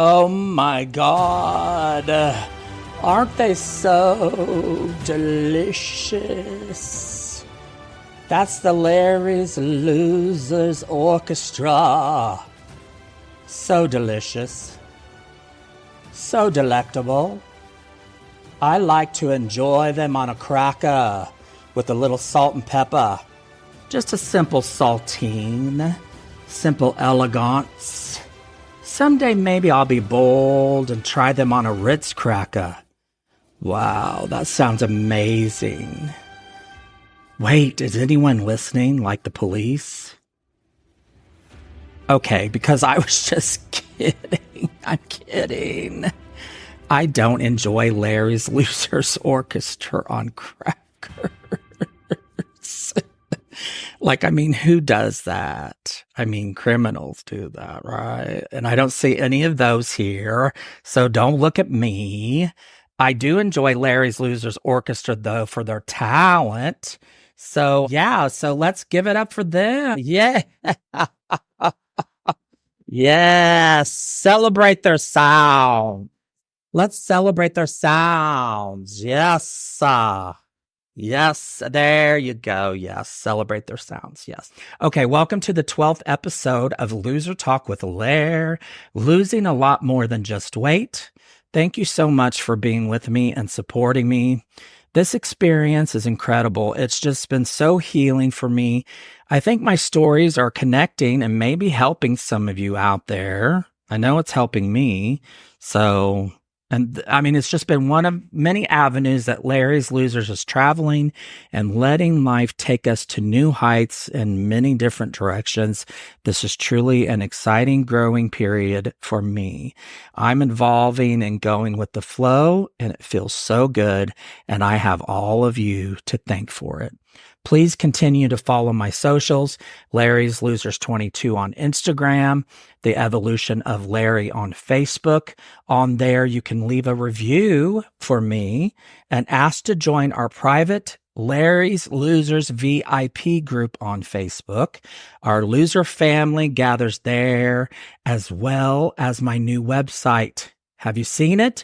Oh my God. Aren't they so delicious? That's the Larry's Losers Orchestra. So delicious. So delectable. I like to enjoy them on a cracker with a little salt and pepper. Just a simple saltine. Simple elegance. Someday maybe I'll be bold and try them on a Ritz cracker. Wow, that sounds amazing. Wait, is anyone listening, like the police? Okay, because I was just kidding. I'm kidding. I don't enjoy Larry's Losers Orchestra on crackers. Who does that? Criminals do that, right? And I don't see any of those here, so don't look at me. I do enjoy Larry's Losers Orchestra, though, for their talent. So, so let's give it up for them. Yeah. Yes. Celebrate their sound. Let's celebrate their sounds. Yes. Yes, there you go. Yes, celebrate their sounds. Yes. Okay, welcome to the 12th episode of Loser Talk with Lair, losing a lot more than just weight. Thank you so much for being with me and supporting me. This experience is incredible. It's just been so healing for me. I think my stories are connecting and maybe helping some of you out there. I know it's helping me. It's just been one of many avenues that Larry's Losers is traveling and letting life take us to new heights in many different directions. This is truly an exciting, growing period for me. I'm evolving and going with the flow, and it feels so good, and I have all of you to thank for it. Please continue to follow my socials, Larry's Losers 22 on Instagram, The Evolution of Larry on Facebook. On there, you can leave a review for me and ask to join our private Larry's Losers VIP group on Facebook. Our loser family gathers there, as well as my new website. Have you seen it?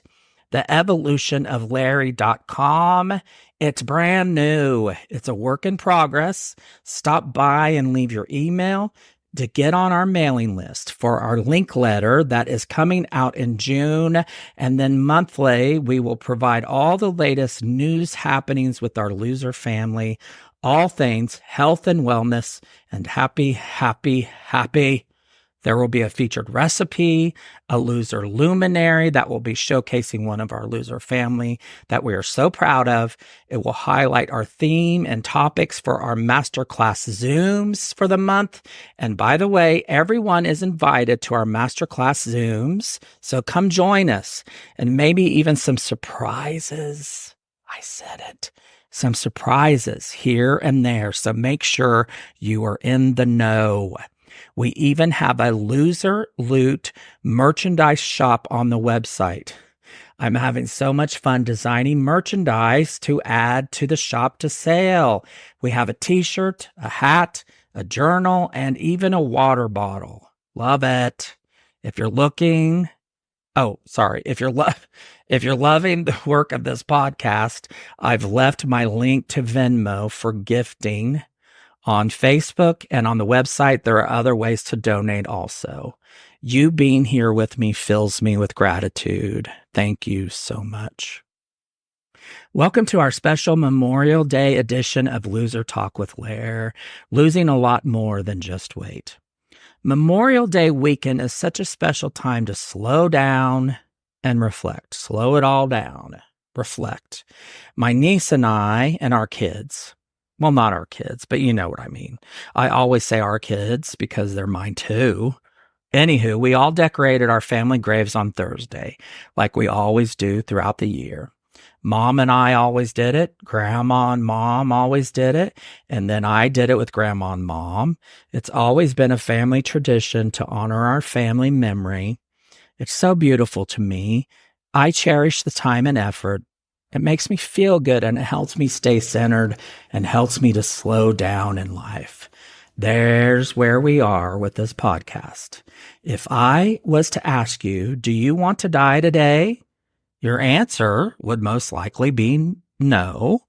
theevolutionoflarry.com. It's brand new. It's a work in progress. Stop by and leave your email to get on our mailing list for our link letter that is coming out in June. And then monthly, we will provide all the latest news happenings with our loser family, all things health and wellness, and happy. There will be a featured recipe, a loser luminary that will be showcasing one of our loser family that we are so proud of. It will highlight our theme and topics for our masterclass Zooms for the month. And by the way, everyone is invited to our masterclass Zooms. So come join us, and maybe even some surprises. I said it. Some surprises here and there. So make sure you are in the know. We even have a loser loot merchandise shop on the website. I'm having so much fun designing merchandise to add to the shop to sale. We have a t-shirt, a hat, a journal, and even a water bottle. Love it. If you're loving the work of this podcast, I've left my link to Venmo for gifting. On Facebook and on the website, there are other ways to donate also. You being here with me fills me with gratitude. Thank you so much. Welcome to our special Memorial Day edition of Loser Talk with Lair, losing a lot more than just weight. Memorial Day weekend is such a special time to slow down and reflect. Slow it all down. Reflect. My niece and I and our kids, well, not our kids, but you know what I mean. I always say our kids because they're mine too. Anywho, we all decorated our family graves on Thursday, like we always do throughout the year. Mom and I always did it. Grandma and Mom always did it. And then I did it with Grandma and Mom. It's always been a family tradition to honor our family memory. It's so beautiful to me. I cherish the time and effort. It makes me feel good, and it helps me stay centered and helps me to slow down in life. There's where we are with this podcast. If I was to ask you, do you want to die today? Your answer would most likely be no.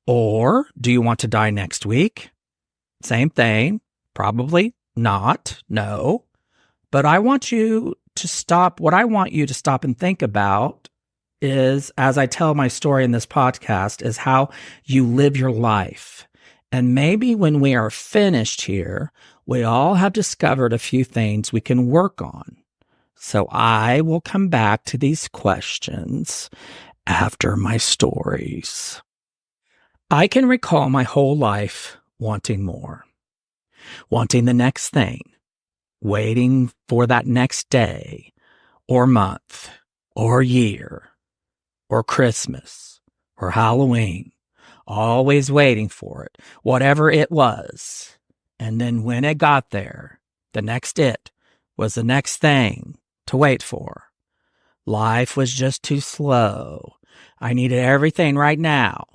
Or do you want to die next week? Same thing. Probably not. No. But I want you to stop. What I want you to stop and think about is, as I tell my story in this podcast, is how you live your life. And maybe when we are finished here, we all have discovered a few things we can work on. So I will come back to these questions after my stories. I can recall my whole life wanting more, wanting the next thing, waiting for that next day or month or year or Christmas or Halloween, always waiting for it, whatever it was. And then when it got there, the next it was the next thing to wait for. Life was just too slow. I needed everything right now.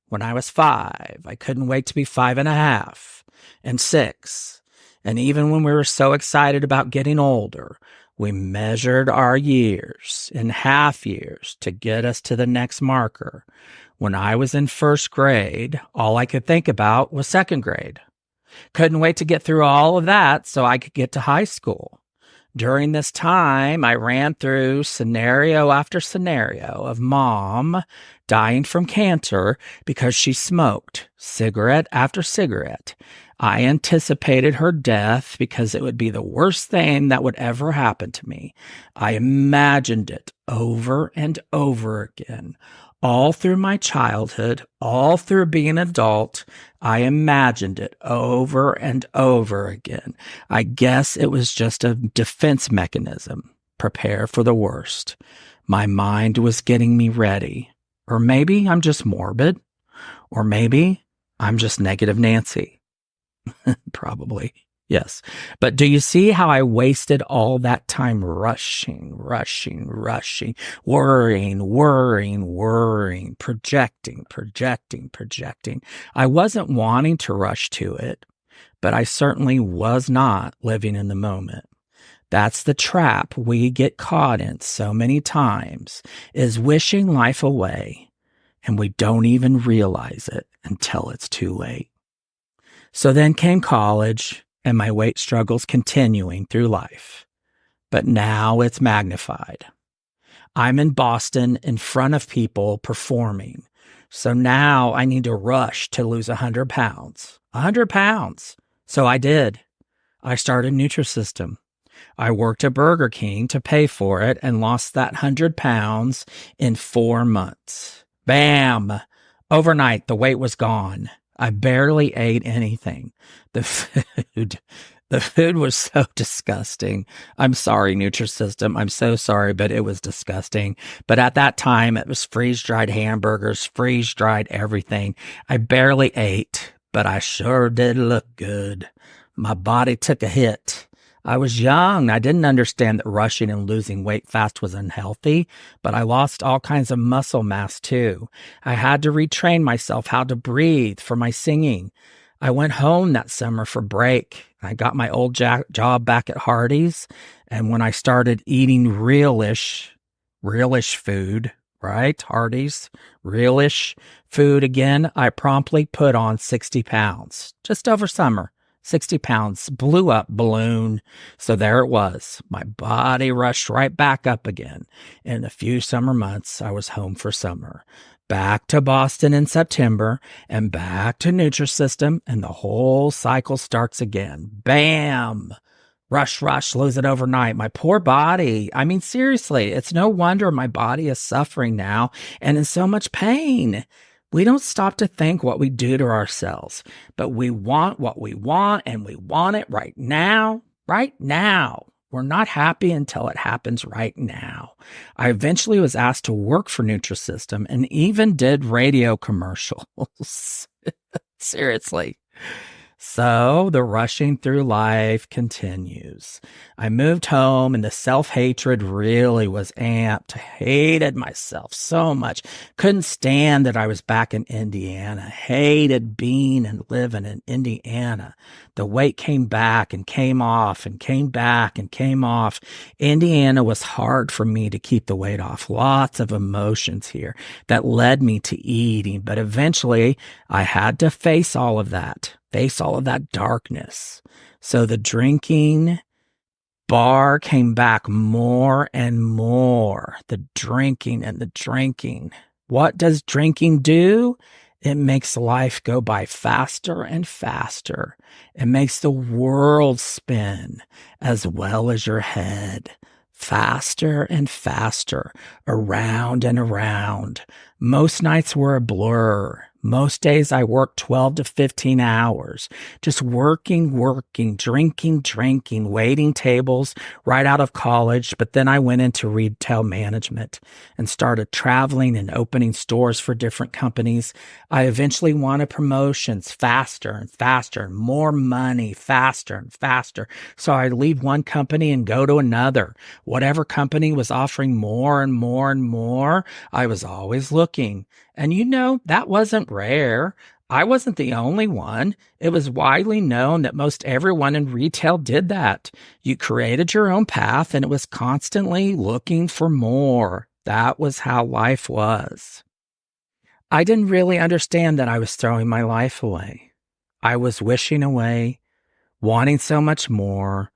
When I was 5, I couldn't wait to be 5.5 and 6. And even when we were so excited about getting older, we measured our years in half years to get us to the next marker. When I was in first grade, all I could think about was second grade. Couldn't wait to get through all of that so I could get to high school. During this time, I ran through scenario after scenario of mom dying from cancer because she smoked cigarette after cigarette. I anticipated her death because it would be the worst thing that would ever happen to me. I imagined it over and over again. All through my childhood, all through being an adult, I imagined it over and over again. I guess it was just a defense mechanism. Prepare for the worst. My mind was getting me ready. Or maybe I'm just morbid. Or maybe I'm just negative Nancy. Probably. Yes. But do you see how I wasted all that time rushing, worrying, projecting. I wasn't wanting to rush to it, but I certainly was not living in the moment. That's the trap we get caught in so many times, is wishing life away, and we don't even realize it until it's too late. So then came college, and my weight struggles continuing through life. But now it's magnified. I'm in Boston in front of people performing. So now I need to rush to lose 100 pounds. 100 pounds. So I did. I started Nutrisystem. I worked at Burger King to pay for it and lost that 100 pounds in 4 months. Bam! Overnight, the weight was gone. I barely ate anything. The food was so disgusting. I'm sorry, Nutrisystem. I'm so sorry, but it was disgusting. But at that time, it was freeze-dried hamburgers, freeze-dried everything. I barely ate, but I sure did look good. My body took a hit. I was young. I didn't understand that rushing and losing weight fast was unhealthy, but I lost all kinds of muscle mass too. I had to retrain myself how to breathe for my singing. I went home that summer for break. I got my old job back at Hardee's, and when I started eating realish food, right? Hardee's, realish food again, I promptly put on 60 pounds just over summer. 60 pounds, blew up balloon. So there it was. My body rushed right back up again. In a few summer months, I was home for summer. Back to Boston in September and back to Nutrisystem, and the whole cycle starts again. Bam! Rush, lose it overnight. My poor body. I mean, seriously, it's no wonder my body is suffering now and in so much pain. We don't stop to think what we do to ourselves, but we want what we want, and we want it right now, We're not happy until it happens right now. I eventually was asked to work for Nutrisystem and even did radio commercials. Seriously. So the rushing through life continues. I moved home and the self-hatred really was amped. I hated myself so much. Couldn't stand that I was back in Indiana. Hated being and living in Indiana. The weight came back and came off and came back and came off. Indiana was hard for me to keep the weight off. Lots of emotions here that led me to eating, but eventually I had to face all of that darkness. So the drinking bar came back more and more. The drinking and the drinking. What does drinking do? It makes life go by faster and faster. It makes the world spin as well as your head. Faster and faster, around and around. Most nights were a blur. Most days I worked 12 to 15 hours, just working, drinking, waiting tables right out of college. But then I went into retail management and started traveling and opening stores for different companies. I eventually wanted promotions faster and faster, more money faster and faster. So I'd leave one company and go to another. Whatever company was offering more and more and more, I was always looking. And that wasn't rare. I wasn't the only one. It was widely known that most everyone in retail did that. You created your own path and it was constantly looking for more. That was how life was. I didn't really understand that I was throwing my life away. I was wishing away, wanting so much more,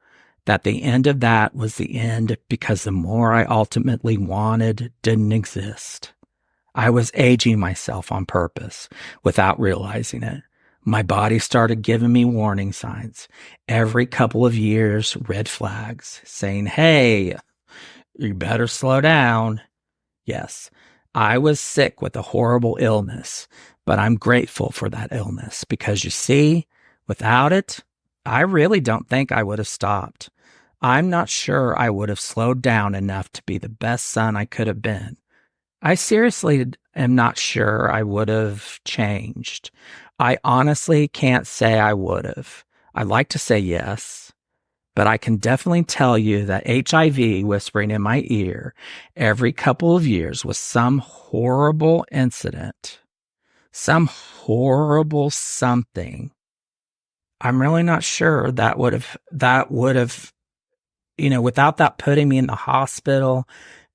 that the end of that was the end because the more I ultimately wanted didn't exist. I was aging myself on purpose without realizing it. My body started giving me warning signs. Every couple of years, red flags saying, hey, you better slow down. Yes, I was sick with a horrible illness, but I'm grateful for that illness because you see, without it, I really don't think I would have stopped. I'm not sure I would have slowed down enough to be the best son I could have been. I seriously am not sure I would have changed. I honestly can't say I would have. I'd like to say yes, but I can definitely tell you that HIV whispering in my ear every couple of years was some horrible incident, some horrible something. I'm really not sure that would have, without that putting me in the hospital,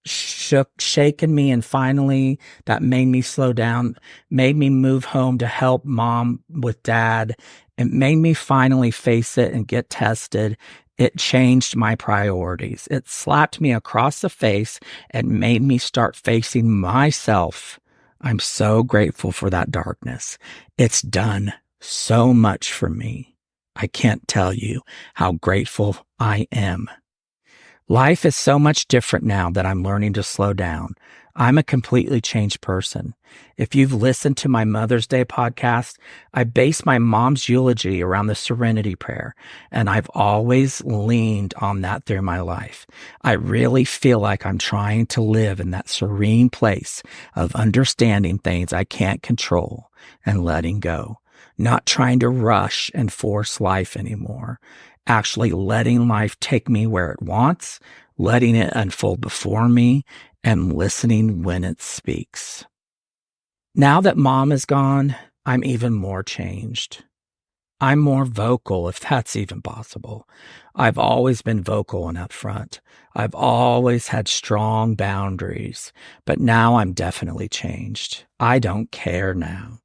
shaken me, and finally that made me slow down, made me move home to help mom with dad. It made me finally face it and get tested. It changed my priorities. It slapped me across the face and made me start facing myself. I'm so grateful for that darkness. It's done so much for me. I can't tell you how grateful I am. Life is so much different now that I'm learning to slow down. I'm a completely changed person. If you've listened to my Mother's Day podcast, I base my mom's eulogy around the Serenity Prayer, and I've always leaned on that through my life. I really feel like I'm trying to live in that serene place of understanding things I can't control and letting go, not trying to rush and force life anymore. Actually letting life take me where it wants, letting it unfold before me, and listening when it speaks. Now that mom is gone, I'm even more changed. I'm more vocal, if that's even possible. I've always been vocal and upfront. I've always had strong boundaries, but now I'm definitely changed. I don't care now.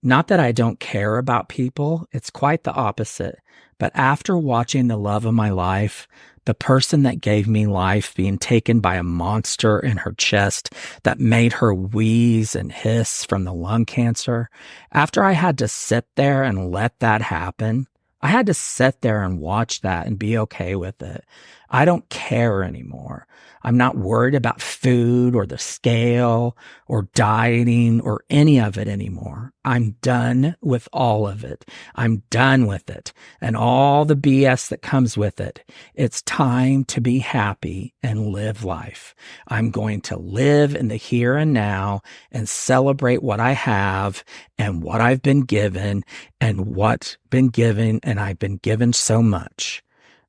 Not that I don't care about people, it's quite the opposite. But after watching the love of my life, the person that gave me life being taken by a monster in her chest that made her wheeze and hiss from the lung cancer, after I had to sit there and let that happen, I had to sit there and watch that and be okay with it. I don't care anymore. I'm not worried about food or the scale or dieting or any of it anymore. I'm done with all of it. I'm done with it and all the BS that comes with it. It's time to be happy and live life. I'm going to live in the here and now and celebrate what I have and what I've been given and what's been given, and I've been given so much.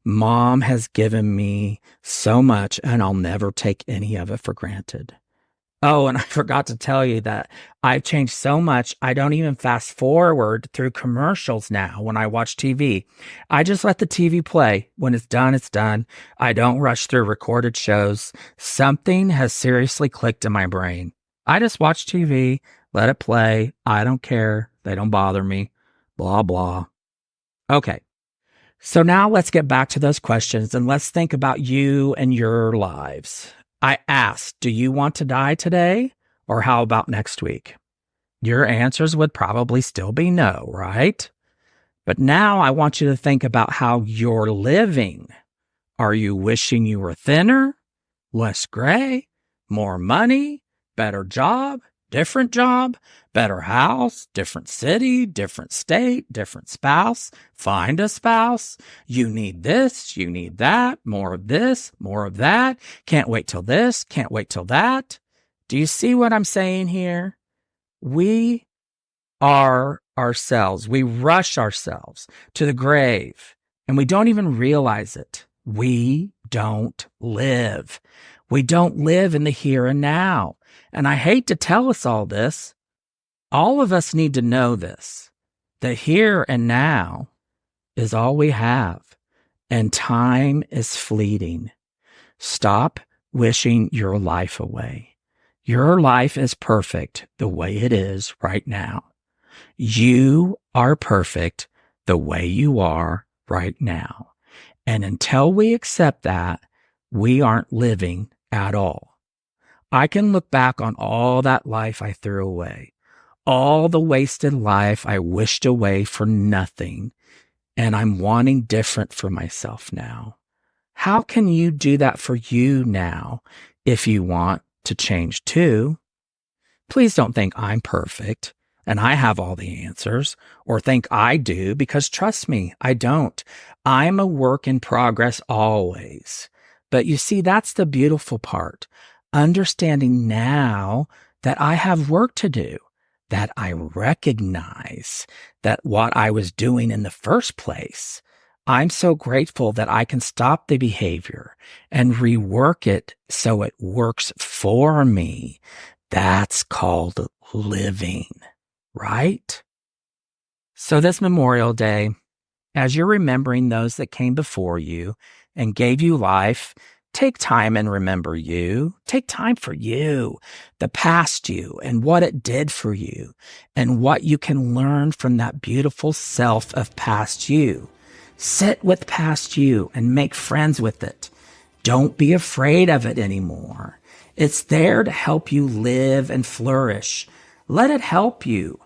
Mom has given me so much, and I'll never take any of it for granted. Oh, and I forgot to tell you that I've changed so much. I don't even fast forward through commercials now when I watch TV. I just let the TV play. When it's done, it's done. I don't rush through recorded shows. Something has seriously clicked in my brain. I just watch TV, let it play. I don't care. They don't bother me. Blah, blah. Okay. So now let's get back to those questions and let's think about you and your lives. I asked, do you want to die today? Or how about next week? Your answers would probably still be no, right? But now I want you to think about how you're living. Are you wishing you were thinner, less gray, more money, better job, better house, different city, different state, different spouse, find a spouse. You need this, you need that, more of this, more of that. Can't wait till this, can't wait till that. Do you see what I'm saying here? We are ourselves. We rush ourselves to the grave and we don't even realize it. We don't live. We don't live in the here and now. And I hate to tell us all this. All of us need to know this. The here and now is all we have, and time is fleeting. Stop wishing your life away. Your life is perfect the way it is right now. You are perfect the way you are right now. And until we accept that, we aren't living at all. I can look back on all that life I threw away, all the wasted life I wished away for nothing, and I'm wanting different for myself now. How can you do that for you now if you want to change too? Please don't think I'm perfect and I have all the answers, or think I do, because trust me, I don't. I'm a work in progress always. But you see, that's the beautiful part. Understanding now that I have work to do, that I recognize that what I was doing in the first place, I'm so grateful that I can stop the behavior and rework it so it works for me. That's called living, right? So this Memorial Day, as you're remembering those that came before you and gave you life, take time and remember you. Take time for you, the past you, and what it did for you, and what you can learn from that beautiful self of past you. Sit with past you and make friends with it. Don't be afraid of it anymore. It's there to help you live and flourish. Let it help you.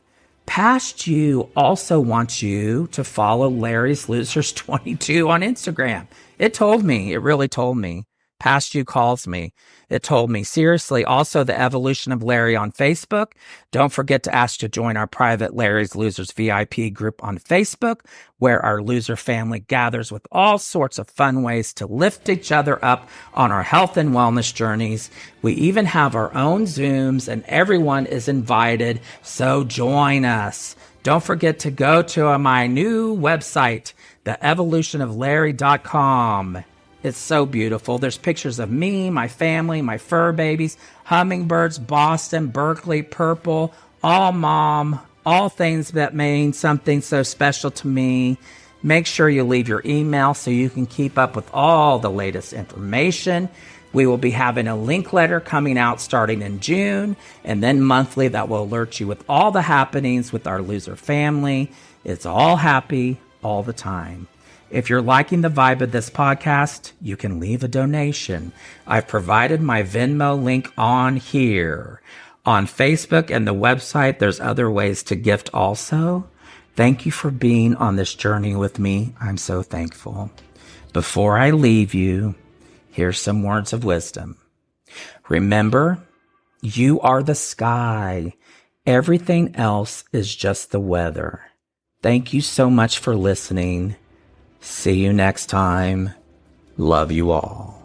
Past you also wants you to follow Larry's Losers 22 on Instagram. It told me. It really told me. Past you calls me. It told me. Seriously. Also, the Evolution of Larry on Facebook. Don't forget to ask to join our private Larry's Losers VIP group on Facebook, where our loser family gathers with all sorts of fun ways to lift each other up on our health and wellness journeys. We even have our own Zooms, and everyone is invited, so join us. Don't forget to go to my new website, theevolutionoflarry.com. It's so beautiful. There's pictures of me, my family, my fur babies, hummingbirds, Boston, Berkeley, purple, all mom, all things that mean something so special to me. Make sure you leave your email so you can keep up with all the latest information. We will be having a link letter coming out starting in June, and then monthly that will alert you with all the happenings with our loser family. It's all happy all the time. If you're liking the vibe of this podcast, you can leave a donation. I've provided my Venmo link on here. On Facebook and the website, there's other ways to gift also. Thank you for being on this journey with me. I'm so thankful. Before I leave you, here's some words of wisdom. Remember, you are the sky. Everything else is just the weather. Thank you so much for listening. See you next time. Love you all.